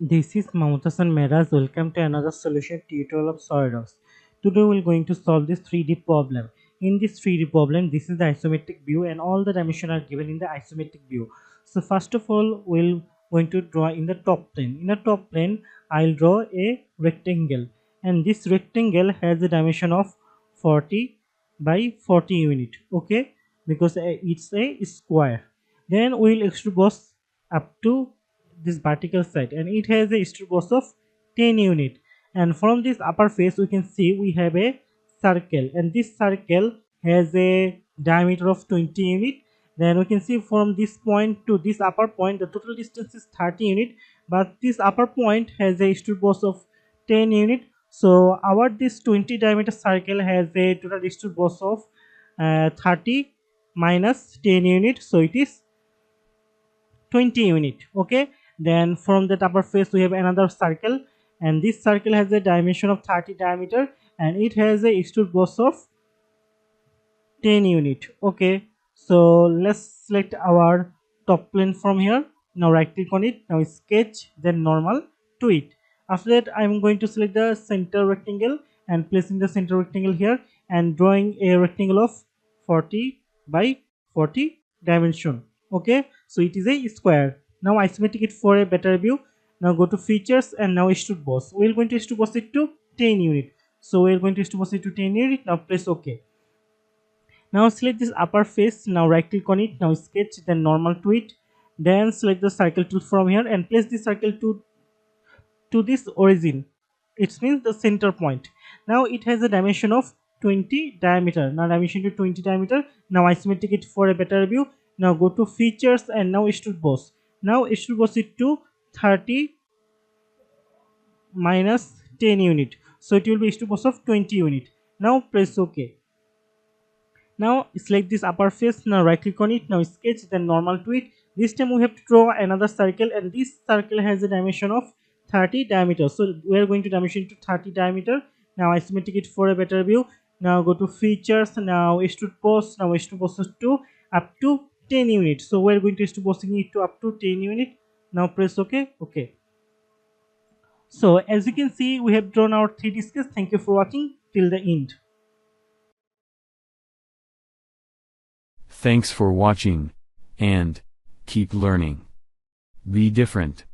This is Mamutasan Meraz. Welcome to another solution tutorial of SolidWorks. Today we're going to solve this 3D problem. In this 3D problem, this is the isometric view and all the dimensions are given in the isometric view. So first of all, we're going to draw in the top plane. In the top plane, I'll draw a rectangle, and this rectangle has a dimension of 40 by 40 unit. Okay, because it's a square. Then we'll extrude boss up to this vertical side, and it has a extrude boss of 10 unit. And from this upper face we can see we have a circle, and this circle has a diameter of 20 unit. Then we can see from this point to this upper point the total distance is 30 unit, but this upper point has a extrude boss of 10 unit. So our this 20 diameter circle has a total extrude boss of 30 minus 10 unit, so it is 20 unit. Okay, then from that upper face we have another circle, and this circle has a dimension of 30 diameter, and it has a extrude boss of 10 unit. Okay, so let's select our top plane from here. Now right click on it, now sketch, then normal to it. After that I'm going to select the center rectangle and placing the center rectangle here and drawing a rectangle of 40 by 40 dimension. Okay, so it is a square. Now isometric it for a better view. Now go to features and now extrude boss. We're going to extrude boss it to 10 unit. So we're going to extrude boss it to 10 unit. Now press OK. Now select this upper face, now right click on it, now sketch, then normal to it, then select the circle tool from here and place the circle to this origin. It means the center point. Now it has a dimension of 20 diameter. Now dimension to 20 diameter. Now isometric it for a better view. Now go to features and now extrude boss. Now extrude boss it to 30 minus 10 unit. So it will be extrude boss of 20 unit. Now press OK. Now select this upper face, now right click on it, now sketch, then normal to it. This time we have to draw another circle, and this circle has a dimension of 30 diameter. So we are going to dimension to 30 diameter. Now isometric it for a better view. Now go to features, now extrude boss, now extrude boss to up to 10 units. So we are going to extrude bossing it to up to 10 unit. Now press OK. Okay. So as you can see, we have drawn our 3D sketch. Thank you for watching till the end. Thanks for watching, and keep learning. Be different.